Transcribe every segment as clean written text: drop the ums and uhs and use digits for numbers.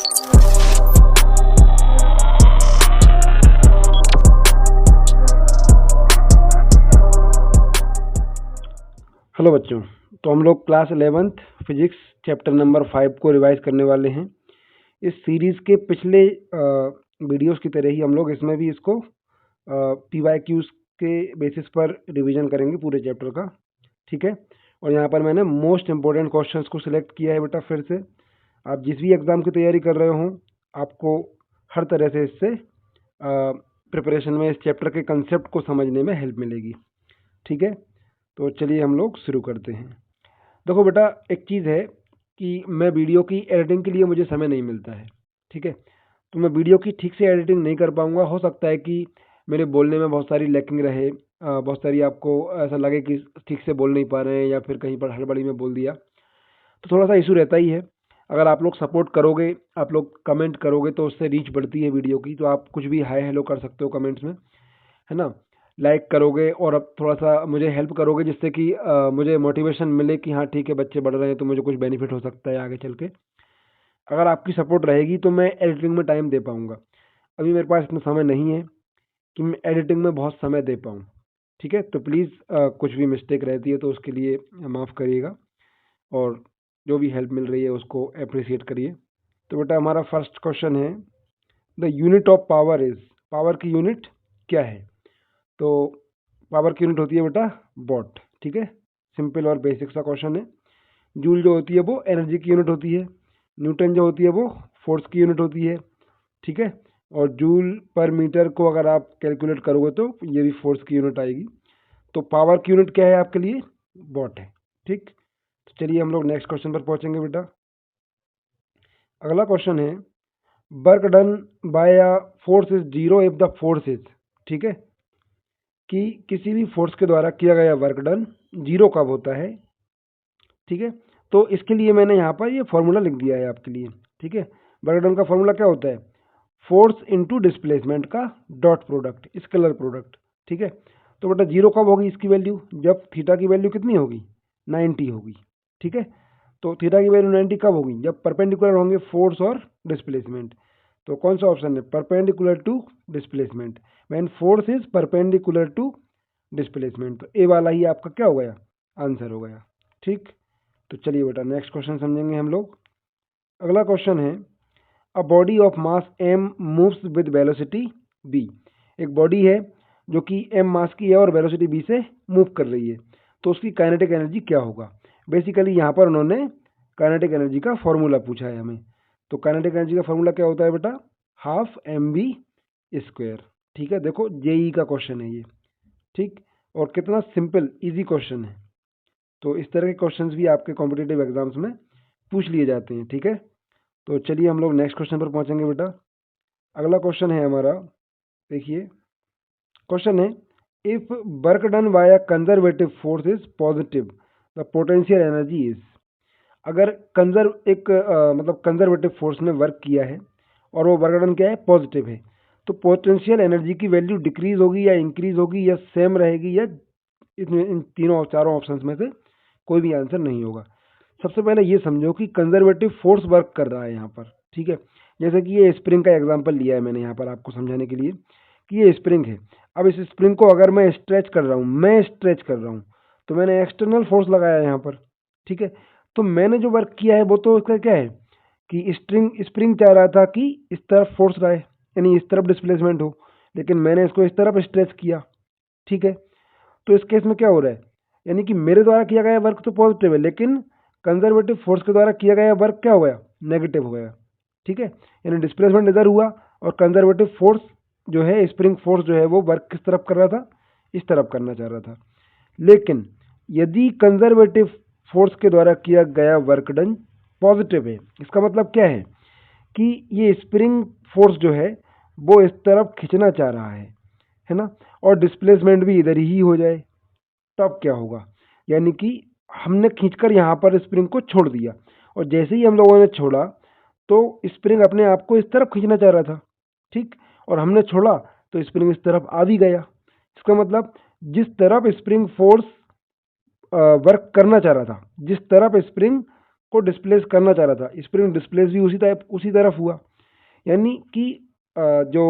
Hello बच्चों, तो हम लोग class 11th physics chapter number 5 को रिवाइज करने वाले हैं। इस सीरीज़ के पिछले वीडियोस की तरह ही हम लोग इसमें भी इसको PYQs के बेसिस पर रिवीजन करेंगे पूरे चैप्टर का, ठीक है। और यहाँ पर मैंने मोस्ट इम्पोर्टेंट क्वेश्चंस को सिलेक्ट किया है बेटा। फिर से आप जिस भी एग्ज़ाम की तैयारी कर रहे हो, आपको हर तरह से इससे प्रिपरेशन में इस चैप्टर के कंसेप्ट को समझने में हेल्प मिलेगी, ठीक है। तो चलिए हम लोग शुरू करते हैं। देखो बेटा, एक चीज़ है कि मैं वीडियो की एडिटिंग के लिए मुझे समय नहीं मिलता है, ठीक है। तो मैं वीडियो की ठीक से एडिटिंग नहीं कर पाऊँगा। हो सकता है कि मेरे बोलने में बहुत सारी लैकिंग रहे, बहुत सारी आपको ऐसा लगे कि ठीक से बोल नहीं पा रहे हैं या फिर कहीं पर हड़बड़ी में बोल दिया, तो थोड़ा सा इशू रहता ही है। अगर आप लोग सपोर्ट करोगे, आप लोग कमेंट करोगे, तो उससे रीच बढ़ती है वीडियो की। तो आप कुछ भी हाय हेलो कर सकते हो कमेंट्स में, है ना। लाइक करोगे और अब थोड़ा सा मुझे हेल्प करोगे, जिससे कि मुझे मोटिवेशन मिले कि हाँ ठीक है, बच्चे बढ़ रहे हैं तो मुझे कुछ बेनिफिट हो सकता है आगे चल के। अगर आपकी सपोर्ट रहेगी तो मैं एडिटिंग में टाइम दे पाऊँगा। अभी मेरे पास इतना समय नहीं है कि मैं एडिटिंग में बहुत समय दे पाऊँ, ठीक है। तो प्लीज़ कुछ भी मिस्टेक रहती है तो उसके लिए माफ़ करिएगा, और जो भी हेल्प मिल रही है उसको अप्रिशिएट करिए। तो बेटा, हमारा फर्स्ट क्वेश्चन है, the unit of power is, power की यूनिट क्या है। तो पावर की यूनिट होती है बेटा वॉट, ठीक है। सिंपल और बेसिक सा क्वेश्चन है। जूल जो होती है वो एनर्जी की यूनिट होती है। न्यूटन जो होती है वो फोर्स की यूनिट होती है, ठीक है। और जूल पर मीटर को अगर आप कैलकुलेट करोगे तो ये भी फोर्स की यूनिट आएगी। तो पावर की यूनिट क्या है आपके लिए, वॉट है, ठीक। तो चलिए हम लोग नेक्स्ट क्वेश्चन पर पहुंचेंगे बेटा। अगला क्वेश्चन है, work done by a force is zero if the force is, ठीक है, कि किसी भी फोर्स के द्वारा किया गया वर्क डन जीरो कब होता है, ठीक है। तो इसके लिए मैंने यहाँ पर ये फॉर्मूला लिख दिया है आपके लिए, ठीक है। वर्क डन का फॉर्मूला क्या होता है, फोर्स इनटू डिस्प्लेसमेंट का डॉट प्रोडक्ट, स्केलर प्रोडक्ट, ठीक है। तो बेटा जीरो कब होगी इसकी वैल्यू, जब थीटा की वैल्यू कितनी होगी, 90 होगी, ठीक है। तो थीटा की वैल्यू 90 कब होगी, जब परपेंडिकुलर होंगे फोर्स और डिस्प्लेसमेंट। तो कौन सा ऑप्शन है, perpendicular to displacement, when force is perpendicular to displacement. तो ए वाला ही आपका क्या हो गया, आंसर हो गया, ठीक। तो चलिए बेटा नेक्स्ट क्वेश्चन समझेंगे हम लोग। अगला क्वेश्चन है, अ body of mass m moves with velocity b। एक बॉडी है जो कि m मास की है और वेलोसिटी b से मूव कर रही है, तो उसकी काइनेटिक एनर्जी क्या होगा। बेसिकली यहाँ पर उन्होंने काइनेटिक एनर्जी का फॉर्मूला पूछा है हमें। तो काइनेटिक एनर्जी का फॉर्मूला क्या होता है बेटा, हाफ mv स्क्वायर, ठीक है। देखो जेई का क्वेश्चन है ये, ठीक। और कितना सिंपल इजी क्वेश्चन है। तो इस तरह के क्वेश्चंस भी आपके कॉम्पिटिटिव एग्जाम्स में पूछ लिए जाते हैं, ठीक है। तो चलिए हम लोग नेक्स्ट क्वेश्चन पर पहुंचेंगे बेटा। अगला क्वेश्चन है हमारा, देखिए क्वेश्चन है, if work done by conservative force is positive the potential energy is. अगर मतलब कंजर्वेटिव फोर्स ने वर्क किया है और वो वर्क डन क्या है, पॉजिटिव है, तो पोटेंशियल एनर्जी की वैल्यू डिक्रीज होगी या इंक्रीज होगी या सेम रहेगी, या इन तीनों चारों ऑप्शंस में से कोई भी आंसर नहीं होगा। सबसे पहले ये समझो कि कंजर्वेटिव फोर्स वर्क कर रहा है यहाँ पर, ठीक है। जैसे कि ये स्प्रिंग का एग्जांपल लिया है मैंने यहाँ पर आपको समझाने के लिए कि ये स्प्रिंग है। अब इस स्प्रिंग को अगर मैं स्ट्रेच कर रहा हूँ, तो मैंने एक्सटर्नल फोर्स लगाया है यहाँ पर, ठीक है। तो मैंने जो वर्क किया है वो तो उसका क्या है कि स्प्रिंग चाह रहा था कि इस तरफ फोर्स रहे, यानी इस तरफ डिस्प्लेसमेंट हो, लेकिन मैंने इसको इस तरफ स्ट्रेच किया, ठीक है। तो इस केस में क्या हो रहा है, यानी कि मेरे द्वारा किया गया वर्क तो पॉजिटिव है, लेकिन कंजर्वेटिव फोर्स के द्वारा किया गया वर्क क्या हो गया, नेगेटिव हो गया, ठीक है। यानी डिस्प्लेसमेंट इधर हुआ और कंजर्वेटिव फोर्स जो है, स्प्रिंग फोर्स जो है, वो वर्क किस तरफ कर रहा था, इस तरफ करना चाह रहा था। लेकिन यदि कंजर्वेटिव फोर्स के द्वारा किया गया वर्क डन पॉजिटिव है, इसका मतलब क्या है कि ये स्प्रिंग फोर्स जो है वो इस तरफ खींचना चाह रहा है ना, और डिस्प्लेसमेंट भी इधर ही हो जाए, तब क्या होगा, यानी कि हमने खींचकर यहाँ पर स्प्रिंग को छोड़ दिया, और जैसे ही हम लोगों ने छोड़ा तो स्प्रिंग अपने आप को इस तरफ खींचना चाह रहा था, ठीक। और हमने छोड़ा तो स्प्रिंग इस तरफ आ भी गया। इसका मतलब जिस तरफ स्प्रिंग फोर्स वर्क करना चाह रहा था, जिस तरफ स्प्रिंग को डिस्प्लेस करना चाह रहा था, स्प्रिंग डिस्प्लेस भी उसी तरफ हुआ। यानी कि जो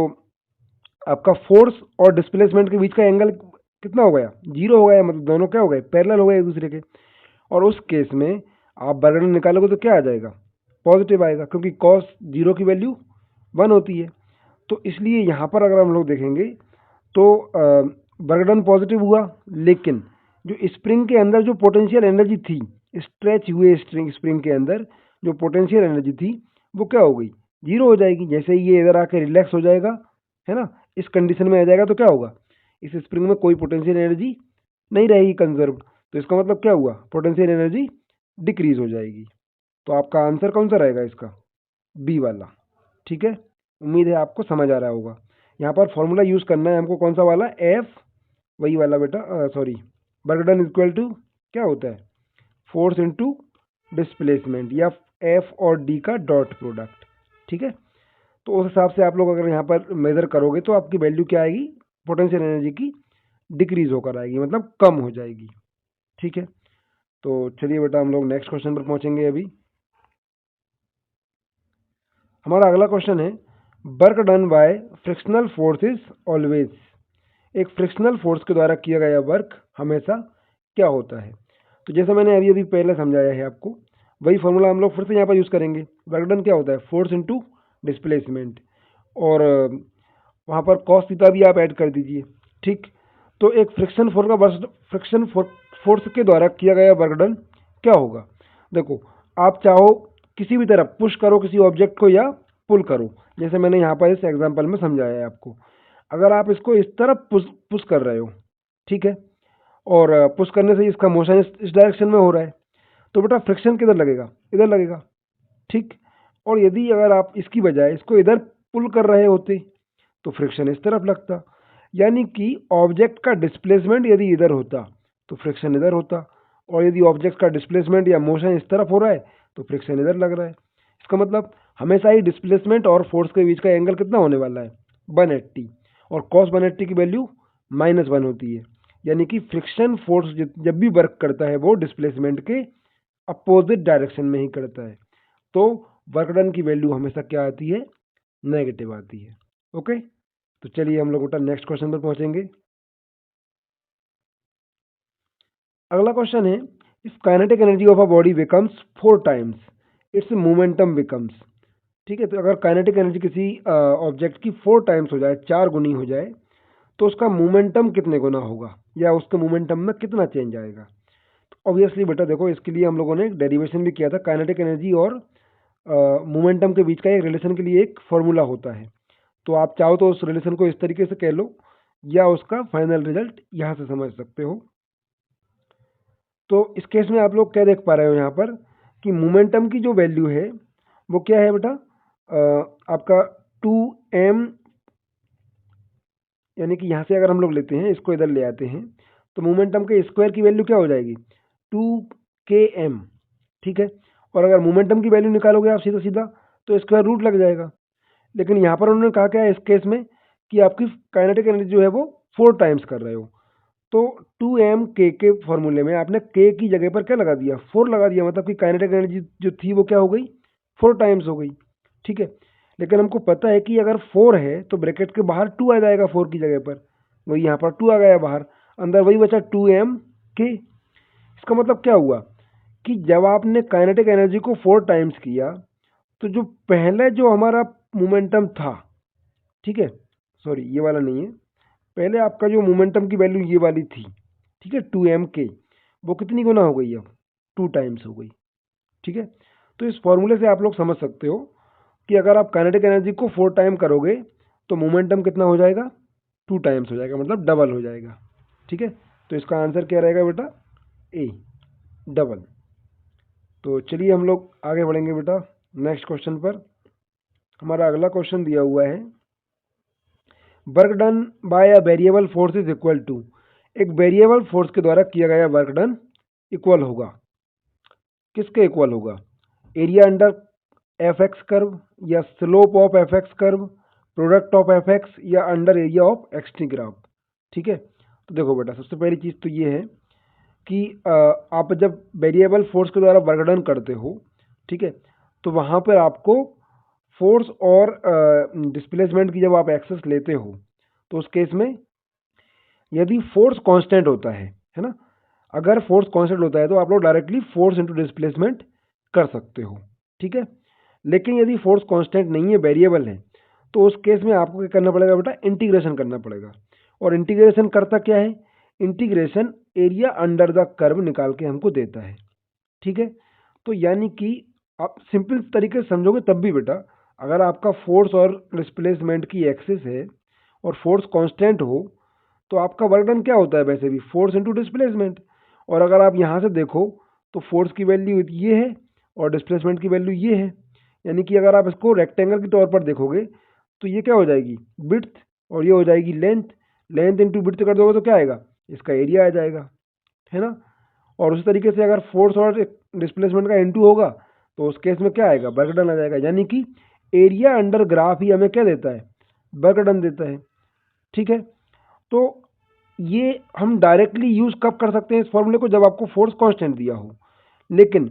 आपका फोर्स और डिस्प्लेसमेंट के बीच का एंगल कितना हो गया, जीरो हो गया, मतलब दोनों क्या हो गए, पैरेलल हो गए एक दूसरे के। और उस केस में आप वर्ग निकालोगे तो क्या आ जाएगा, पॉजिटिव आएगा, क्योंकि कॉस जीरो की वैल्यू 1 होती है। तो इसलिए यहाँ पर अगर हम लोग देखेंगे तो वर्क पॉजिटिव हुआ, लेकिन जो स्प्रिंग के अंदर जो पोटेंशियल एनर्जी थी, स्ट्रेच हुए स्प्रिंग के अंदर जो पोटेंशियल एनर्जी थी वो क्या हो गई, जीरो हो जाएगी। जैसे ही ये इधर आकर रिलैक्स हो जाएगा, है ना, इस कंडीशन में आ जाएगा, तो क्या होगा, इस स्प्रिंग में कोई पोटेंशियल एनर्जी नहीं रहेगी कंजर्व। तो इसका मतलब क्या हुआ, पोटेंशियल एनर्जी डिक्रीज हो जाएगी। तो आपका आंसर कौन सा रहेगा इसका, बी वाला। ठीक है, उम्मीद है आपको समझ आ रहा होगा। यहाँ पर फॉर्मूला यूज़ करना है हमको, कौन सा वाला, एफ, वही वाला बेटा, sorry, work done equal to क्या होता है, फोर्स इनटू डिस्प्लेसमेंट, या एफ और डी का डॉट प्रोडक्ट। ठीक है, तो उस हिसाब से आप लोग अगर यहाँ पर मेजर करोगे तो आपकी वैल्यू क्या आएगी, पोटेंशियल एनर्जी की डिक्रीज होकर आएगी, मतलब कम हो जाएगी। ठीक है, तो चलिए बेटा हम लोग नेक्स्ट क्वेश्चन पर पहुंचेंगे। अभी हमारा अगला क्वेश्चन है, work done bye frictional force is always. एक फ्रिक्शनल फोर्स के द्वारा किया गया वर्क हमेशा क्या होता है। तो जैसे मैंने अभी अभी पहले समझाया है आपको, वही फॉर्मूला हम लोग फिर से यहाँ पर यूज़ करेंगे। वर्क डन क्या होता है, फोर्स इनटू डिस्प्लेसमेंट, और वहाँ पर कॉस थीटा भी आप ऐड कर दीजिए। ठीक, तो एक फ्रिक्शन फोर्स के द्वारा किया गया वर्क डन क्या होगा। देखो, आप चाहो किसी भी तरफ पुश करो किसी ऑब्जेक्ट को या पुल करो, जैसे मैंने यहाँ पर इस एग्जांपल में समझाया है आपको। अगर आप इसको इस तरफ पुश कर रहे हो, ठीक है, और पुश करने से इसका मोशन इस डायरेक्शन में हो रहा है, तो बेटा फ्रिक्शन किधर लगेगा, इधर लगेगा। ठीक, और यदि अगर आप इसकी बजाय इसको इधर पुल कर रहे होते तो फ्रिक्शन इस तरफ लगता। यानी कि ऑब्जेक्ट का डिस्प्लेसमेंट यदि इधर होता तो फ्रिक्शन इधर होता, और यदि ऑब्जेक्ट का डिस्प्लेसमेंट या मोशन इस तरफ हो रहा है तो फ्रिक्शन इधर लग रहा है। इसका मतलब हमेशा ही डिस्प्लेसमेंट और फोर्स के बीच का एंगल कितना होने वाला है, 180, और कॉस 180 की वैल्यू -1 होती है। यानी कि फ्रिक्शन फोर्स जब भी वर्क करता है वो डिस्प्लेसमेंट के अपोजिट डायरेक्शन में ही करता है। तो वर्क डन की वैल्यू हमेशा क्या आती है, नेगेटिव आती है। ओके, तो चलिए हम लोग बेटा नेक्स्ट क्वेश्चन पर पहुंचेंगे। अगला क्वेश्चन है, if kinetic energy of a body becomes 4 times it's momentum becomes. ठीक है, तो अगर काइनेटिक एनर्जी किसी ऑब्जेक्ट की 4 टाइम्स हो जाए, 4 गुनी हो जाए, तो उसका मोमेंटम कितने गुना होगा, या उसके मोमेंटम में कितना चेंज आएगा। तो ऑब्वियसली बेटा देखो, इसके लिए हम लोगों ने एक डेरिवेशन भी किया था। काइनेटिक एनर्जी और मोमेंटम के बीच का एक रिलेशन के लिए एक फॉर्मूला होता है। तो आप चाहो तो उस रिलेशन को इस तरीके से कह लो, या उसका फाइनल रिजल्ट यहाँ से समझ सकते हो। तो इस केस में आप लोग क्या देख पा रहे हो यहाँ पर, कि मोमेंटम की जो वैल्यू है वो क्या है बेटा, आपका 2m, यानी कि यहाँ से अगर हम लोग लेते हैं, इसको इधर ले आते हैं, तो मोमेंटम के स्क्वायर की वैल्यू क्या हो जाएगी, 2km। ठीक है, और अगर मोमेंटम की वैल्यू निकालोगे आप सीधा सीधा तो स्क्वायर रूट लग जाएगा। लेकिन यहाँ पर उन्होंने कहा क्या है इस केस में, कि आपकी काइनेटिक एनर्जी जो है वो 4 टाइम्स कर रहे हो, तो 2m के फॉर्मूले में आपने k की जगह पर क्या लगा दिया, 4 लगा दिया। मतलब कि काइनेटिक एनर्जी जो थी वो क्या हो गई, 4 टाइम्स हो गई। ठीक है, लेकिन हमको पता है कि अगर 4 है तो ब्रैकेट के बाहर 2 आ जाएगा 4 की जगह पर, वही यहाँ पर 2 आ गया बाहर, अंदर वही बचा 2m k। इसका मतलब क्या हुआ, कि जब आपने काइनेटिक एनर्जी को 4 टाइम्स किया तो जो पहले जो हमारा मोमेंटम था, ठीक है, सॉरी ये वाला नहीं है, पहले आपका जो मोमेंटम की वैल्यू ये वाली थी, ठीक है, 2m के, वो कितनी गुना हो गई, अब 2 टाइम्स हो गई। ठीक है, तो इस फॉर्मूले से आप लोग समझ सकते हो कि अगर आप काइनेटिक एनर्जी को 4 टाइम करोगे तो मोमेंटम कितना हो जाएगा, 2 टाइम्स हो जाएगा, मतलब डबल हो जाएगा। ठीक है, तो इसका आंसर क्या रहेगा बेटा, ए, डबल। तो चलिए हम लोग आगे बढ़ेंगे बेटा नेक्स्ट क्वेश्चन पर। हमारा अगला क्वेश्चन दिया हुआ है, work done by a variable force is equal to. एक वेरिएबल फोर्स के द्वारा किया गया वर्क डन इक्वल होगा, किसके इक्वल होगा, area under f x curve, या slope of f x curve, product of f x, या under area of x t graph. ठीक है, तो देखो बेटा सबसे पहली चीज़ तो ये है कि आप जब वेरिएबल फोर्स के द्वारा वर्क डन करते हो ठीक है। तो वहाँ पर आपको फोर्स और डिस्प्लेसमेंट की जब आप एक्सेस लेते हो तो उस केस में यदि फोर्स कांस्टेंट होता है ना, अगर फोर्स कांस्टेंट होता है तो आप लोग डायरेक्टली फोर्स इनटू डिस्प्लेसमेंट कर सकते हो, ठीक है। लेकिन यदि फोर्स कांस्टेंट नहीं है, वेरिएबल है, तो उस केस में आपको क्या करना पड़ेगा बेटा, इंटीग्रेशन करना पड़ेगा। और इंटीग्रेशन करता क्या है, integration area under the curve निकाल के हमको देता है, ठीक है। तो यानी कि आप सिंपल तरीके से समझोगे तब भी बेटा, अगर आपका फोर्स और डिस्प्लेसमेंट की एक्सिस है और फोर्स कांस्टेंट हो तो आपका वर्क डन क्या होता है, वैसे भी फोर्स इनटू डिस्प्लेसमेंट। और अगर आप यहाँ से देखो तो फोर्स की वैल्यू ये है और डिस्प्लेसमेंट की वैल्यू ये है, यानी कि अगर आप इसको रेक्टेंगल के तौर पर देखोगे तो ये क्या हो जाएगी, विड्थ, और ये हो जाएगी लेंथ। लेंथ इंटू विड्थ कर दोगे तो क्या आएगा, इसका एरिया आ जाएगा, है ना। और उसी तरीके से अगर फोर्स और डिस्प्लेसमेंट का इनटू होगा तो उस केस में क्या आएगा, वर्क डन आ जाएगा। यानी कि एरिया अंडर ग्राफ ही हमें क्या देता है, वर्क डन देता है, ठीक है। तो ये हम डायरेक्टली यूज कब कर सकते हैं इस फॉर्मूले को, जब आपको फोर्स कांस्टेंट दिया हो। लेकिन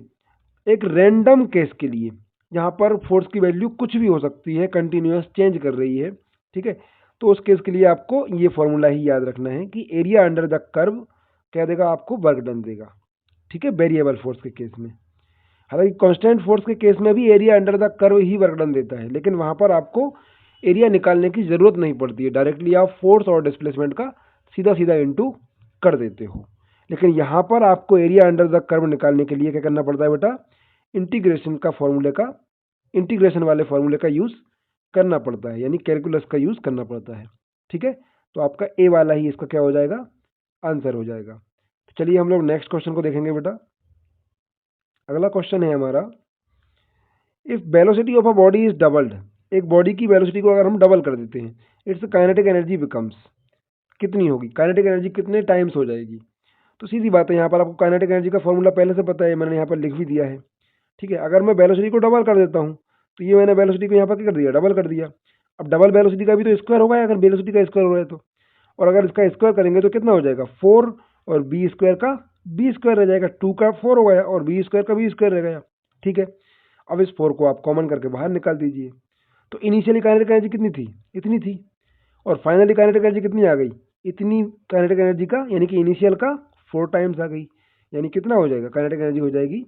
एक रैंडम केस के लिए जहाँ पर फोर्स की वैल्यू कुछ भी हो सकती है, कंटिन्यूअस चेंज कर रही है, ठीक है, तो उस केस के लिए आपको ये फॉर्मूला ही याद रखना है कि एरिया अंडर द कर्व क्या देगा, आपको वर्क डन देगा, ठीक है, वेरिएबल फोर्स के केस में। हालांकि कांस्टेंट फोर्स के केस में भी area under the curve he work done देता है, लेकिन वहां पर आपको एरिया निकालने की जरूरत नहीं पड़ती है, डायरेक्टली आप फोर्स और डिस्प्लेसमेंट का सीधा सीधा इंटू कर देते हो। लेकिन यहाँ पर आपको एरिया अंडर द कर्व निकालने के लिए क्या करना पड़ता है बेटा, इंटीग्रेशन का फॉर्मूले का, इंटीग्रेशन वाले फॉर्मूले का यूज करना पड़ता है, यानी कैलकुलस का यूज करना पड़ता है, ठीक है। तो आपका ए वाला ही इसका क्या हो जाएगा, आंसर हो जाएगा। तो चलिए हम लोग नेक्स्ट क्वेश्चन को देखेंगे बेटा। अगला क्वेश्चन है हमारा, if velocity of a body is doubled, एक बॉडी की वेलोसिटी को अगर हम डबल कर देते हैं, इट्स काइनेटिक एनर्जी बिकम्स, कितनी होगी, काइनेटिक एनर्जी कितने टाइम्स हो जाएगी। तो सीधी बात है, यहाँ पर आपको काइनेटिक एनर्जी का फॉर्मूला पहले से पता है, मैंने यहाँ पर लिख भी दिया है, ठीक है। अगर मैं वेलोसिटी को डबल कर देता हूँ तो ये मैंने वेलोसिटी को यहाँ पर क्या कर दिया, डबल कर दिया। अब डबल वेलोसिटी का भी तो स्क्वायर होगा, अगर वेलोसिटी का स्क्वायर हो रहा है तो, और अगर इसका स्क्वायर करेंगे तो कितना हो जाएगा, 4, और बी स्क्वायर का बी स्क्वायर रह जाएगा, 2 का 4 हो गया और बी स्क्वायर का बी स्क्वायर रह गया, ठीक है। अब इस 4 को आप कॉमन करके बाहर निकाल दीजिए। तो इनिशियली काइनेटिक एनर्जी कितनी थी, इतनी थी, और फाइनली काइनेटिक एनर्जी कितनी आ गई, इतनी काइनेटिक एनर्जी का, यानी कि इनिशियल का 4 टाइम्स आ गई। यानी कितना हो जाएगा, काइनेटिक एनर्जी हो जाएगी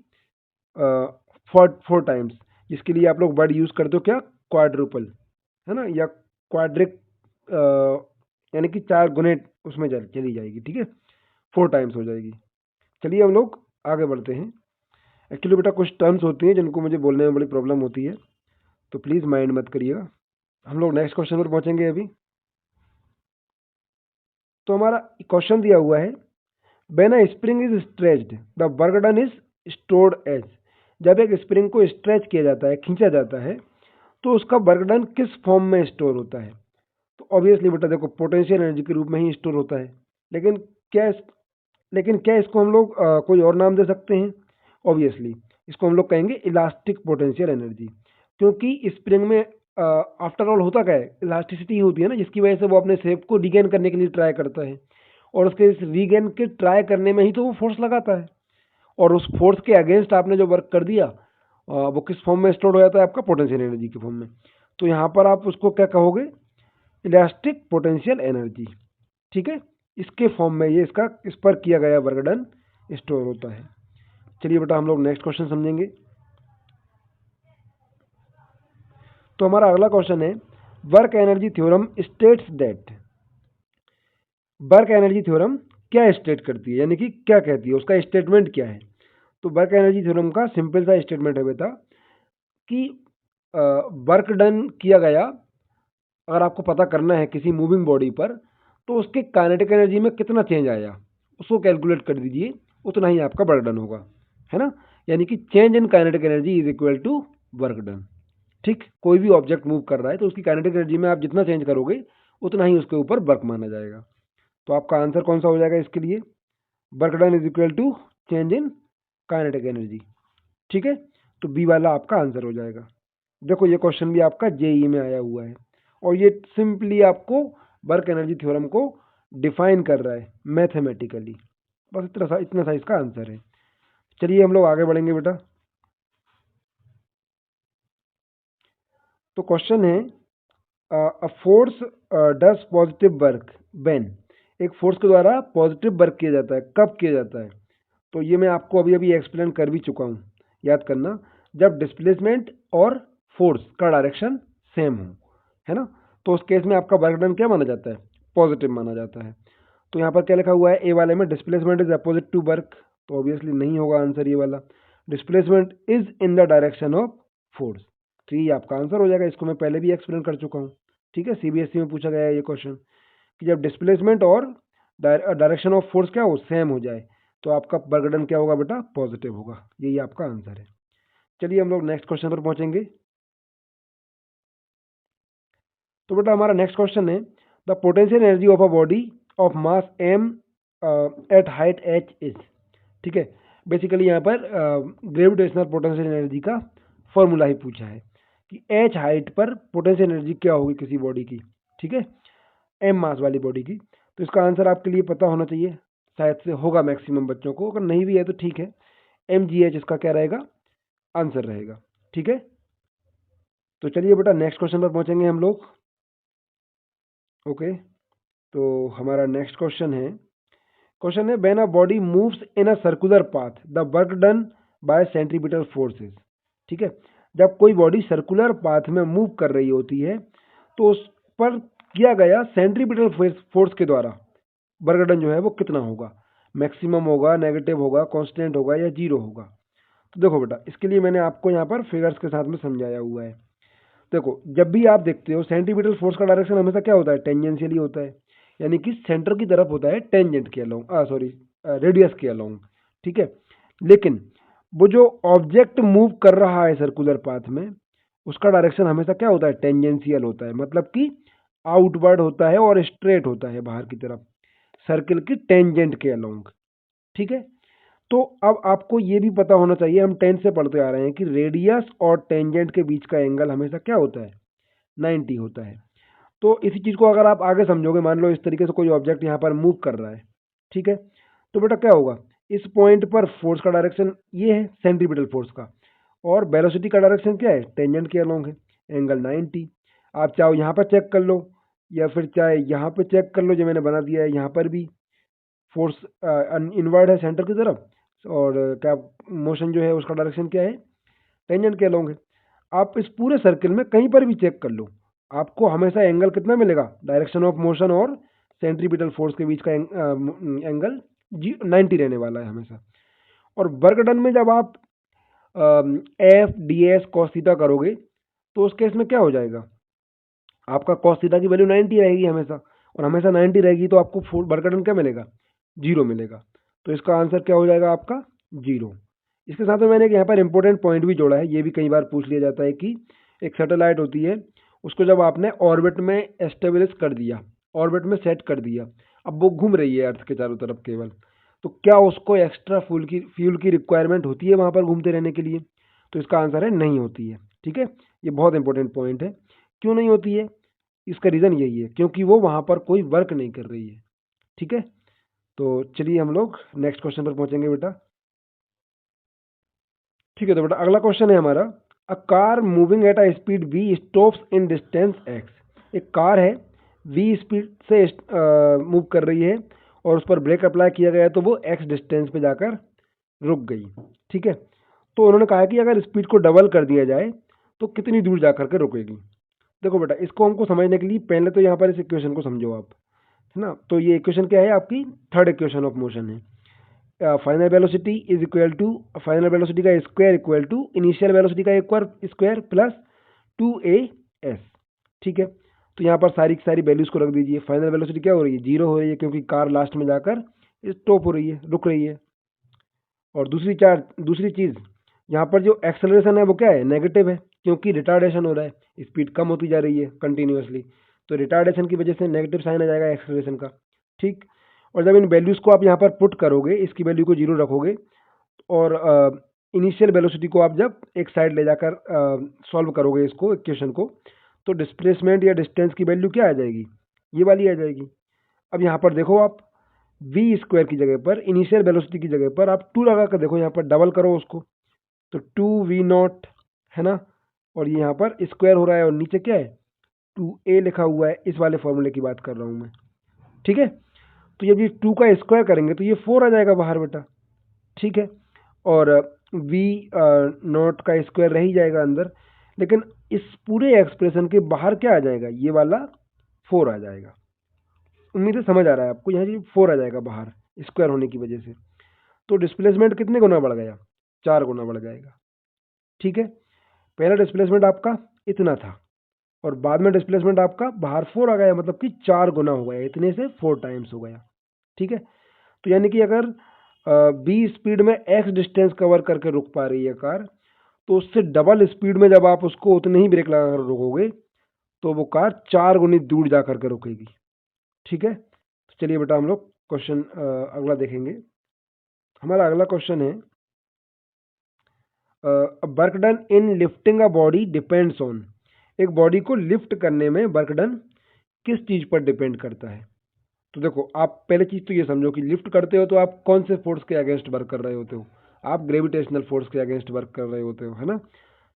4 टाइम्स, जिसके लिए आप लोग वर्ड यूज करते हो क्या, क्वाड्रुपल, है ना, या क्वाड्रिक, यानी कि 4 गुने उसमें चली जाएगी, ठीक है, 4 टाइम्स हो जाएगी। चलिए हम लोग आगे बढ़ते हैं। एक्चुअली बेटा कुछ टर्म्स होती हैं जिनको मुझे बोलने में बड़ी प्रॉब्लम होती है, तो प्लीज़ माइंड मत करिएगा। हम लोग नेक्स्ट क्वेश्चन पर पहुंचेंगे अभी। तो हमारा क्वेश्चन दिया हुआ है, when a spring is stretched the work done is stored as, जब एक स्प्रिंग को स्ट्रेच किया जाता है, खींचा जाता है, तो उसका वर्क डन किस फॉर्म में स्टोर होता है। तो ऑब्वियसली बेटा देखो, पोटेंशियल एनर्जी के रूप में ही स्टोर होता है। लेकिन क्या लेकिन क्या इसको हम लोग कोई और नाम दे सकते हैं, ऑब्वियसली इसको हम लोग कहेंगे इलास्टिक पोटेंशियल एनर्जी, क्योंकि स्प्रिंग में आफ्टर ऑल होता क्या है, इलास्टिसिटी होती है ना, जिसकी वजह से वो अपने शेप को रिगेन करने के लिए ट्राई करता है, और उसके इस रीगेन के ट्राई करने में ही तो वो फोर्स लगाता है, और उस फोर्स के अगेंस्ट आपने जो वर्क कर दिया वो किस फॉर्म में स्टोर हो जाता है, आपका पोटेंशियल एनर्जी के फॉर्म में। तो यहाँ पर आप उसको क्या कहोगे, इलास्टिक पोटेंशियल एनर्जी, ठीक है। इसके फॉर्म में ये इसका इस पर किया गया वर्क डन स्टोर होता है। चलिए बेटा हम लोग नेक्स्ट क्वेश्चन समझेंगे। तो हमारा अगला क्वेश्चन है, work energy theorem states that, work energy theorem क्या स्टेट करती है, यानी कि क्या कहती है, उसका स्टेटमेंट क्या है। तो वर्क एनर्जी थ्योरम का सिंपल सा स्टेटमेंट है बेटा कि वर्क डन किया गया, अगर आपको पता करना है किसी मूविंग बॉडी पर, तो उसके काइनेटिक एनर्जी में कितना चेंज आया उसको कैलकुलेट कर दीजिए, उतना ही आपका वर्क डन होगा, है ना। यानी कि change in kinetic energy is equal to work done, ठीक। कोई भी ऑब्जेक्ट मूव कर रहा है तो उसकी काइनेटिक एनर्जी में आप जितना चेंज करोगे उतना ही उसके ऊपर वर्क माना जाएगा। तो आपका आंसर कौन सा हो जाएगा इसके लिए, work done is equal to change in kinetic energy, ठीक है। तो बी वाला आपका आंसर हो जाएगा। देखो ये क्वेश्चन भी आपका जेई में आया हुआ है, और ये सिंपली आपको वर्क एनर्जी थ्योरम को डिफाइन कर रहा है मैथमेटिकली, बस इतना सा इसका आंसर है। चलिए हम लोग आगे बढ़ेंगे बेटा। तो क्वेश्चन है a force does positive work when, एक फोर्स के द्वारा पॉजिटिव वर्क किया जाता है, कब किया जाता है? तो ये मैं आपको अभी अभी एक्सप्लेन कर भी चुका हूँ, याद करना, जब डिस्प्लेसमेंट और फोर्स का डायरेक्शन सेम हो, है ना, तो उस केस में आपका वर्क डन क्या माना जाता है? पॉजिटिव माना जाता है। तो यहाँ पर क्या लिखा हुआ है ए वाले में, displacement is opposite to work, तो ऑब्वियसली नहीं होगा आंसर ये वाला। Displacement is in the direction of force, तो ये आपका आंसर हो जाएगा। इसको मैं पहले भी एक्सप्लेन कर चुका हूँ, ठीक है, सीबीएसई में पूछा गया है ये क्वेश्चन कि जब डिस्प्लेसमेंट और डायरेक्शन ऑफ फोर्स क्या हो, सेम हो जाए, तो आपका वर्क डन क्या होगा बेटा? पॉजिटिव होगा। यही आपका आंसर है। चलिए हम लोग नेक्स्ट क्वेश्चन पर पहुंचेंगे। तो बेटा हमारा नेक्स्ट क्वेश्चन है the potential energy of a body of mass M at height H is, ठीक है, बेसिकली यहाँ पर ग्रेविटेशनल पोटेंशियल एनर्जी का फॉर्मूला ही पूछा है कि एच हाइट पर पोटेंशियल एनर्जी क्या होगी किसी बॉडी की, ठीक है, एम मास वाली बॉडी की। तो इसका आंसर आपके लिए पता होना चाहिए, शायद से होगा मैक्सिमम बच्चों को, अगर नहीं भी है तो ठीक है, एम जी एच इसका क्या रहेगा? आंसर रहेगा, ठीक है। तो चलिए बेटा नेक्स्ट क्वेश्चन पर पहुंचेंगे हम लोग। ओके, तो हमारा नेक्स्ट क्वेश्चन है when a body moves in a circular path the work done bye centripetal forces, ठीक है, जब कोई बॉडी सर्कुलर पाथ में मूव कर रही होती है तो उस पर किया गया सेंट्रीपिटल फोर्स के द्वारा वर्क डन जो है वो कितना होगा? मैक्सिमम होगा, नेगेटिव होगा, कांस्टेंट होगा या जीरो होगा? तो देखो बेटा, इसके लिए मैंने आपको यहाँ पर फिगर्स के साथ में समझाया हुआ है। देखो, जब भी आप देखते हो सेंट्रीपिटल फोर्स का डायरेक्शन हमेशा क्या होता है? टेंजेंशियली होता है, यानी कि सेंटर की तरफ होता है, टेंजेंट के अलोंग, सॉरी, रेडियस के अलोंग, ठीक है। लेकिन वो जो ऑब्जेक्ट मूव कर रहा है सर्कुलर पाथ में, उसका डायरेक्शन हमेशा क्या होता है? टेंजेंशियल होता है, मतलब कि आउटवर्ड होता है और स्ट्रेट होता है बाहर की तरफ, सर्किल की टेंजेंट के अलोंग, ठीक है। तो अब आपको ये भी पता होना चाहिए, हम 10 से पढ़ते आ रहे हैं कि रेडियस और टेंजेंट के बीच का एंगल हमेशा क्या होता है? 90 होता है। तो इसी चीज़ को अगर आप आगे समझोगे, मान लो इस तरीके से कोई ऑब्जेक्ट यहाँ पर मूव कर रहा है, ठीक है, तो बेटा क्या होगा? इस पॉइंट पर फोर्स का डायरेक्शन ये है सेंट्रीपिटल फोर्स का, और वेलोसिटी का डायरेक्शन क्या है? टेंजेंट के अलोंग है, एंगल 90। आप चाहो यहाँ पर चेक कर लो या फिर चाहे यहाँ पे चेक कर लो, जो मैंने बना दिया है यहाँ पर भी फोर्स इनवर्ड है सेंटर की तरफ, और क्या मोशन जो है उसका डायरेक्शन क्या है? टेंजेंट के अलोंग है। आप इस पूरे सर्किल में कहीं पर भी चेक कर लो, आपको हमेशा एंगल कितना मिलेगा? डायरेक्शन ऑफ मोशन और सेंट्रीपिटल फोर्स के बीच का एंगल 90 रहने वाला है हमेशा। और वर्क डन में जब आप F D S cos theta करोगे तो उस केस में क्या हो जाएगा? आपका कॉस थीटा की वैल्यू 90 रहेगी हमेशा, और हमेशा 90 रहेगी तो आपको वर्क डन क्या मिलेगा? जीरो मिलेगा। तो इसका आंसर क्या हो जाएगा आपका? जीरो। इसके साथ में मैंने एक यहाँ पर इंपॉर्टेंट पॉइंट भी जोड़ा है, ये भी कई बार पूछ लिया जाता है कि एक सैटेलाइट होती है, उसको जब आपने ऑर्बिट में एस्टेब्लिश कर दिया, ऑर्बिट में सेट कर दिया, अब वो घूम रही है अर्थ के चारों तरफ केवल, तो क्या उसको एक्स्ट्रा फ्यूल की रिक्वायरमेंट होती है वहाँ पर घूमते रहने के लिए? तो इसका आंसर है नहीं होती है, ठीक है। ये बहुत इंपॉर्टेंट पॉइंट है। क्यों नहीं होती है? इसका रीज़न यही है, क्योंकि वो वहाँ पर कोई वर्क नहीं कर रही है, ठीक है। तो चलिए हम लोग नेक्स्ट क्वेश्चन पर पहुंचेंगे बेटा। ठीक है, तो बेटा अगला क्वेश्चन है हमारा, a car moving at a speed V stops in distance X, एक कार है वी स्पीड से मूव कर रही है और उस पर ब्रेक अप्लाई किया गया तो वो एक्स डिस्टेंस पे जाकर रुक गई, ठीक है। तो उन्होंने कहा कि अगर स्पीड को डबल कर दिया जाए तो कितनी दूर जा करके रुकेगी? देखो बेटा, इसको हमको समझने के लिए पहले तो यहाँ पर इस इक्वेशन को समझो आप, है ना। तो ये इक्वेशन क्या है? आपकी थर्ड इक्वेशन ऑफ मोशन है। Final velocity is equal to, final velocity का square equal to initial velocity का एक बार स्क्वायर प्लस 2as, ठीक है। तो यहाँ पर सारी की सारी वैल्यूज को रख दीजिए। फाइनल वेलोसिटी क्या हो रही है? जीरो हो रही है, क्योंकि कार लास्ट में जाकर स्टॉप हो रही है, रुक रही है। और दूसरी चीज़, यहाँ पर जो एक्सेलरेशन है वो क्या है? नेगेटिव है, क्योंकि रिटार्डेशन हो रहा है, स्पीड कम होती जा रही है कंटिन्यूसली, तो रिटार्डेशन की वजह से नेगेटिव साइन आ जाएगा एक्सेलरेशन का, ठीक। और जब इन वैल्यूज़ को आप यहाँ पर पुट करोगे, इसकी वैल्यू को जीरो रखोगे, और इनिशियल वेलोसिटी को आप जब एक साइड ले जाकर सॉल्व करोगे इसको, इक्वेशन को, तो डिस्प्लेसमेंट या डिस्टेंस की वैल्यू क्या आ जाएगी? ये वाली आ जाएगी। अब यहाँ पर देखो आप, वी स्क्वायर की जगह पर, इनिशियल वेलोसिटी की जगह पर आप 2 लगा कर देखो, यहाँ पर डबल करो उसको, तो 2v0, है ना, और ये यहाँ पर स्क्वायर हो रहा है और नीचे क्या है 2a लिखा हुआ है। इस वाले फॉर्मूले की बात कर रहा हूँ मैं, ठीक है। तो जब ये 2 का स्क्वायर करेंगे तो ये 4 आ जाएगा बाहर बेटा, ठीक है। और v नॉट का स्क्वायर रह ही जाएगा अंदर, लेकिन इस पूरे एक्सप्रेशन के बाहर क्या आ जाएगा, ये वाला 4 आ जाएगा। उम्मीद है समझ आ रहा है आपको, यहाँ जी 4 आ जाएगा बाहर स्क्वायर होने की वजह से। तो डिस्प्लेसमेंट कितने गुना बढ़ गया, 4 गुना बढ़ जाएगा, ठीक है। पहला डिस्प्लेसमेंट आपका इतना था और बाद में डिस्प्लेसमेंट आपका बाहर 4 आ गया, मतलब कि 4 गुना हो गया, इतने से 4 टाइम्स हो गया, ठीक है। तो यानी कि अगर बी स्पीड में एक्स डिस्टेंस कवर करके रुक पा रही है कार, तो उससे डबल स्पीड में जब आप उसको उतने ही ब्रेक लगा कर रोकोगे तो वो कार 4 गुनी दूर जा करके रुकेगी, ठीक है। तो चलिए बेटा हम लोग क्वेश्चन अगला देखेंगे। हमारा अगला क्वेश्चन है work done in lifting a body depends on. एक बॉडी को लिफ्ट करने में वर्क डन किस चीज पर डिपेंड करता है। तो देखो आप पहले चीज तो ये समझो कि लिफ्ट करते हो तो आप कौन से फोर्स के अगेंस्ट वर्क कर रहे होते हो, आप ग्रेविटेशनल फोर्स के अगेंस्ट वर्क कर रहे होते हो, है ना।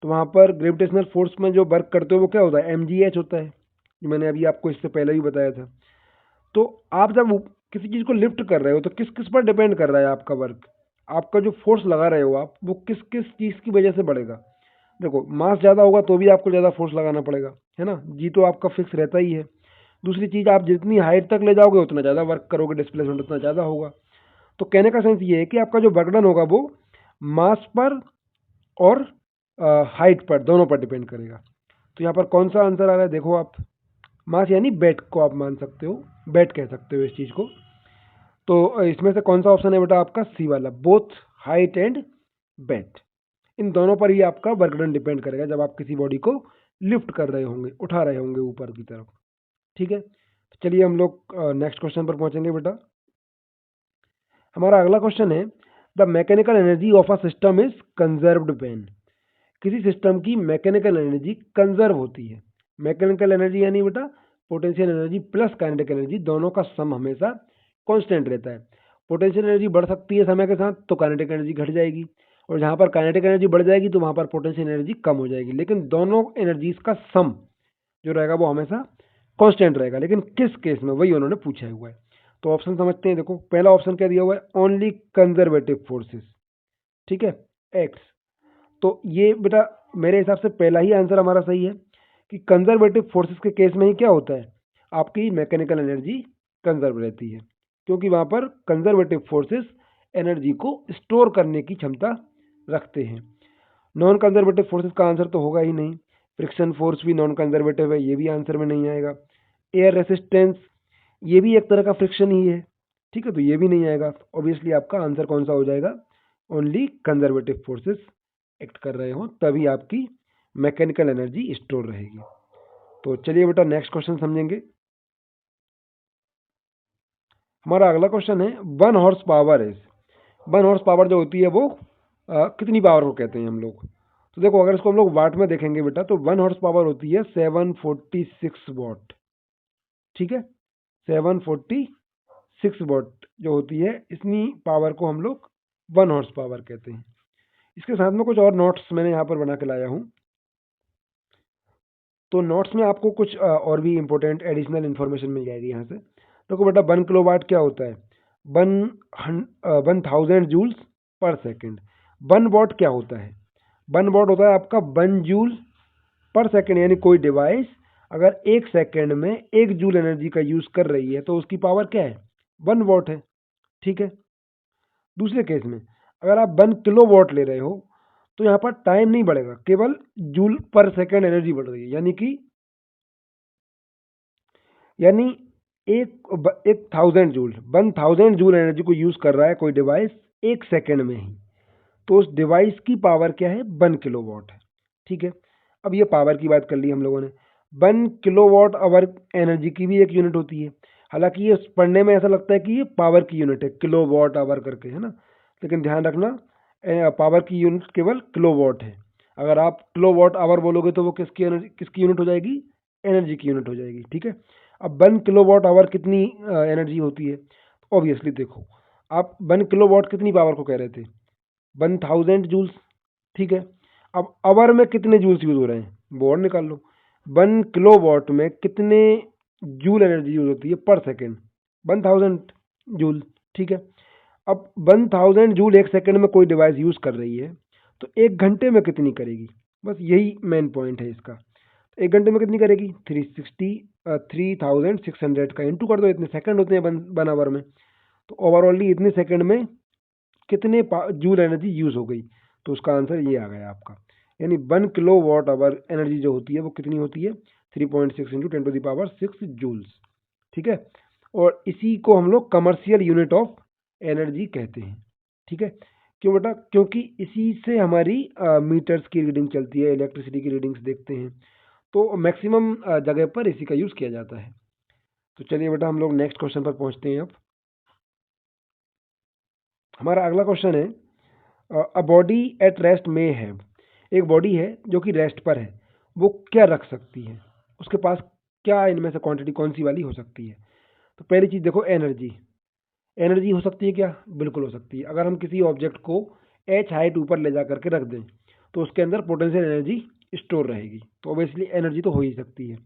तो वहां पर ग्रेविटेशनल फोर्स में जो वर्क करते हो वो क्या होता है, mgh होता है, जो मैंने अभी आपको इससे पहले ही बताया था। तो आप जब किसी चीज को लिफ्ट कर रहे हो तो किस किस पर डिपेंड कर रहा है आपका वर्क, आपका जो फोर्स लगा रहे हो आप, वो किस किस चीज की वजह से बढ़ेगा। देखो मास ज़्यादा होगा तो भी आपको ज़्यादा फोर्स लगाना पड़ेगा, है ना, जी तो आपका फिक्स रहता ही है। दूसरी चीज़, आप जितनी हाइट तक ले जाओगे उतना ज़्यादा वर्क करोगे, डिस्प्लेसमेंट उतना ज़्यादा होगा। तो कहने का सेंस ये है कि आपका जो वर्क डन होगा वो मास पर और हाइट पर, दोनों पर डिपेंड करेगा। तो यहाँ पर कौन सा आंसर आ रहा है देखो आप, मास यानी बेट को आप मान सकते हो, बेट कह सकते हो इस चीज़ को। तो इसमें से कौन सा ऑप्शन है बेटा आपका, सी वाला, बोथ हाइट एंड बेट। इन दोनों पर ही आपका वर्क डन डिपेंड करेगा जब आप किसी बॉडी को लिफ्ट कर रहे होंगे, उठा रहे होंगे ऊपर की तरफ, ठीक है। तो चलिए हम लोग नेक्स्ट क्वेश्चन पर पहुंचेंगे बेटा। हमारा अगला क्वेश्चन है the mechanical energy of a system is conserved when. किसी सिस्टम की मैकेनिकल एनर्जी कंजर्व होती है। मैकेनिकल एनर्जी यानी बेटा potential energy plus kinetic energy, दोनों का सम हमेशा कांस्टेंट रहता है। पोटेंशियल एनर्जी बढ़ सकती है समय के साथ तो काइनेटिक एनर्जी घट जाएगी, और जहां पर काइनेटिक एनर्जी बढ़ जाएगी तो वहां पर पोटेंशियल एनर्जी कम हो जाएगी, लेकिन दोनों एनर्जीज का सम जो रहेगा वो हमेशा कांस्टेंट रहेगा। लेकिन किस केस में, वही उन्होंने पूछा हुआ है। तो ऑप्शन समझते हैं। देखो पहला ऑप्शन क्या दिया हुआ है, ओनली कंजर्वेटिव फोर्सेस, ठीक है, एक्स। तो ये बेटा मेरे हिसाब से पहला ही आंसर हमारा सही है कि कंजर्वेटिव फोर्सेस के केस में ही क्या होता है, आपकी मैकेनिकल एनर्जी कंजर्व रहती है, क्योंकि वहां पर कंजर्वेटिव फोर्सेस एनर्जी को स्टोर करने की क्षमता रखते हैं। नॉन कंजर्वेटिव फोर्सेस का आंसर तो होगा ही नहीं। फ्रिक्शन फोर्स भी नॉन कंजर्वेटिव है, ये भी आंसर में नहीं आएगा। एयर रेसिस्टेंस, ये भी एक तरह का फ्रिक्शन ही है, ठीक है, तो ये भी नहीं आएगा। ऑब्वियसली आपका आंसर कौन सा हो जाएगा, ओनली कंजर्वेटिव फोर्सेस एक्ट कर रहे हो तभी आपकी मैकेनिकल एनर्जी स्टोर रहेगी। तो चलिए बेटा नेक्स्ट क्वेश्चन समझेंगे। हमारा अगला क्वेश्चन है one horse power is. One horse power जो होती है वो कितनी पावर को कहते हैं हम लोग। तो देखो अगर इसको हम लोग वाट में देखेंगे बेटा तो वन हॉर्स पावर होती है 746 वॉट, ठीक है, 746 वॉट जो होती है, इतनी पावर को हम लोग वन हॉर्स पावर कहते हैं। इसके साथ में कुछ और नोट्स मैंने यहाँ पर बना के लाया हूँ। तो नोट्स में आपको कुछ और भी इंपॉर्टेंट एडिशनल इन्फॉर्मेशन मिल जाएगी यहाँ से। देखो बेटा 1 किलोवाट क्या होता है, 1000 जूल्स पर सेकेंड। 1 वॉट क्या होता है, 1 वॉट होता है आपका 1 जूल पर सेकेंड, यानी कोई डिवाइस अगर 1 सेकेंड में 1 जूल एनर्जी का यूज कर रही है तो उसकी पावर क्या है, 1 वॉट है, ठीक है। दूसरे केस में अगर आप 1 किलो वॉट ले रहे हो तो यहाँ पर टाइम नहीं बढ़ेगा, केवल जूल पर सेकेंड एनर्जी बढ़ रही है, यानी एक 1000 जूल एनर्जी को यूज कर रहा है कोई डिवाइस 1 सेकेंड में ही, तो उस डिवाइस की पावर क्या है, 1 किलो वॉट है, ठीक है। अब ये पावर की बात कर ली हम लोगों ने। 1 किलो वॉट आवर एनर्जी की भी एक यूनिट होती है, हालांकि ये पढ़ने में ऐसा लगता है कि ये पावर की यूनिट है, किलो वॉट आवर करके, है ना, लेकिन ध्यान रखना पावर की यूनिट केवल किलो वॉट है। अगर आप किलो वॉट आवर बोलोगे तो वो किसकी यूनिट हो जाएगी, एनर्जी की यूनिट हो जाएगी, ठीक है। अब 1 किलो वॉट आवर कितनी एनर्जी होती है, ऑब्वियसली देखो आप 1 किलो वॉट कितनी पावर को कह रहे थे, 1000 जूल्स, ठीक है। अब आवर में कितने जूल्स यूज हो रहे हैं वो और निकाल लो। 1 किलोवाट में कितने जूल एनर्जी यूज होती है पर सेकेंड? 1000 जूल। ठीक है, अब 1000 जूल एक सेकेंड में कोई डिवाइस यूज कर रही है तो एक घंटे में कितनी करेगी? बस यही मेन पॉइंट है इसका। एक घंटे में कितनी करेगी? 3600 का इंटू कर दो, इतने सेकंड होते हैं 1 आवर में, तो ओवरऑली इतने सेकंड में कितने जूल एनर्जी यूज हो गई? तो उसका आंसर ये आ गया आपका, यानी 1 किलो वाट आवर एनर्जी जो होती है वो कितनी होती है? 3.6 इंटू 10⁶ जूल्स। ठीक है, और इसी को हम लोग कमर्शियल यूनिट ऑफ एनर्जी कहते हैं। ठीक है, क्यों बेटा? क्योंकि इसी से हमारी मीटर्स की रीडिंग चलती है, इलेक्ट्रिसिटी की रीडिंग्स देखते हैं, तो मैक्सिमम जगह पर इसी का यूज़ किया जाता है। तो चलिए बेटा हम लोग नेक्स्ट क्वेश्चन पर पहुंचते हैं। अब हमारा अगला क्वेश्चन है, अ बॉडी एट रेस्ट में है, एक बॉडी है जो कि रेस्ट पर है, वो क्या रख सकती है? उसके पास क्या इनमें से क्वांटिटी कौन सी वाली हो सकती है? तो पहली चीज़ देखो, एनर्जी। एनर्जी हो सकती है क्या? बिल्कुल हो सकती है। अगर हम किसी ऑब्जेक्ट को h हाइट ऊपर ले जा करके रख दें तो उसके अंदर पोटेंशियल एनर्जी स्टोर रहेगी, तो ऑब्वियसली एनर्जी तो हो ही सकती है।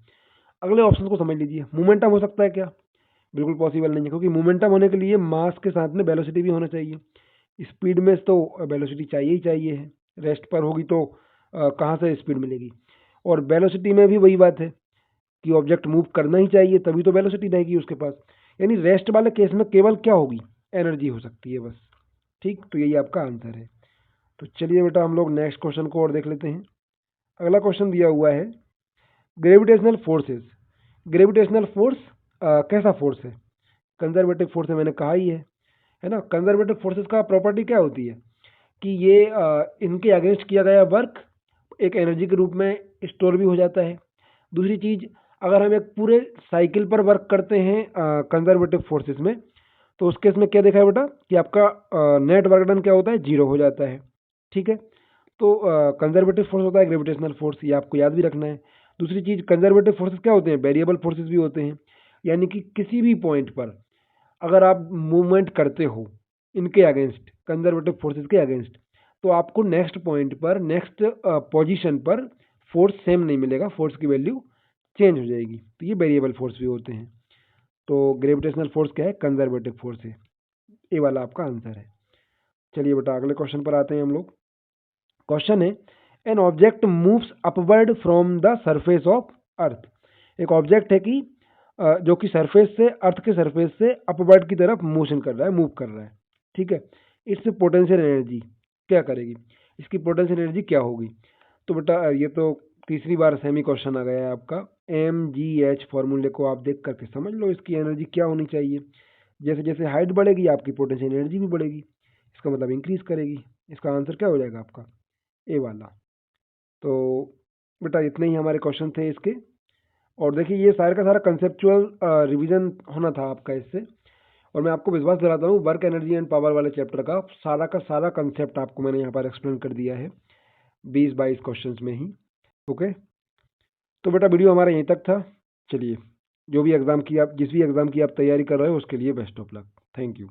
अगले ऑप्शन को समझ लीजिए, मोमेंटम हो सकता है क्या? बिल्कुल पॉसिबल नहीं है, क्योंकि मोमेंटम होने के लिए मास के साथ में वेलोसिटी भी होना चाहिए। स्पीड में तो वेलोसिटी चाहिए ही चाहिए है, रेस्ट पर होगी तो कहाँ से स्पीड मिलेगी? और वेलोसिटी में भी वही बात है कि ऑब्जेक्ट मूव करना ही चाहिए, तभी तो वेलोसिटी रहेगी उसके पास। यानी रेस्ट वाले केस में केवल क्या होगी? एनर्जी हो सकती है बस। ठीक, तो यही आपका आंसर है। तो चलिए बेटा हम लोग नेक्स्ट क्वेश्चन को और देख लेते हैं। अगला क्वेश्चन दिया हुआ है, ग्रेविटेशनल फोर्सेस। ग्रेविटेशनल फोर्स कैसा फोर्स है? कंजर्वेटिव फोर्स है, मैंने कहा ही है ना। कंजर्वेटिव फोर्सेस का प्रॉपर्टी क्या होती है कि ये इनके अगेंस्ट किया गया वर्क एक एनर्जी के रूप में स्टोर भी हो जाता है। दूसरी चीज़, अगर हम एक पूरे साइकिल पर वर्क करते हैं कंजर्वेटिव फोर्सेस में, तो उस केस में क्या देखा है बेटा कि आपका नेट वर्क डन क्या होता है? 0 हो जाता है। ठीक है, तो कंजर्वेटिव फोर्स होता है ग्रेविटेशनल फोर्स, ये आपको याद भी रखना है। दूसरी चीज़, कंजर्वेटिव फोर्सेस क्या होते हैं? वेरिएबल फोर्सेस भी होते हैं, यानी कि किसी भी पॉइंट पर अगर आप मूवमेंट करते हो इनके अगेंस्ट, कंजर्वेटिव फोर्सेस के अगेंस्ट, तो आपको नेक्स्ट पॉइंट पर, नेक्स्ट पोजीशन पर फोर्स सेम नहीं मिलेगा, फोर्स की वैल्यू चेंज हो जाएगी। तो ये वेरिएबल फोर्स भी होते हैं। तो ग्रेविटेशनल फोर्स क्या है? कंजर्वेटिव फोर्स है। ये वाला आपका आंसर है। चलिए बेटा अगले क्वेश्चन पर आते हैं हम लोग। क्वेश्चन है, an object moves upward from the surface of earth. एक ऑब्जेक्ट है कि जो कि सरफेस से, अर्थ के सरफेस से अपवर्ड की तरफ मोशन कर रहा है, मूव कर रहा है। ठीक है, इससे पोटेंशियल एनर्जी क्या करेगी? इसकी पोटेंशियल एनर्जी क्या होगी? तो बेटा ये तो तीसरी बार सेमी क्वेश्चन आ गया है आपका। mgh फॉर्मूले को आप देख करके समझ लो इसकी एनर्जी क्या होनी चाहिए। जैसे जैसे हाइट बढ़ेगी आपकी पोटेंशियल एनर्जी भी बढ़ेगी, इसका मतलब इंक्रीज करेगी। इसका आंसर क्या हो जाएगा आपका? ए वाला। तो बेटा इतने ही हमारे क्वेश्चन थे इसके। और देखिए ये सारा का सारा कंसेप्चुअल रिवीजन होना था आपका इससे। और मैं आपको विश्वास दिलाता हूँ, वर्क एनर्जी एंड पावर वाले चैप्टर का सारा कंसेप्ट आपको मैंने यहाँ पर एक्सप्लेन कर दिया है 20-22 क्वेश्चंस में ही। ओके, तो बेटा वीडियो हमारा यहीं तक था। चलिए, जो भी एग्ज़ाम की आप, जिस भी एग्ज़ाम की आप तैयारी कर रहे हो उसके लिए best of luck. Thank you.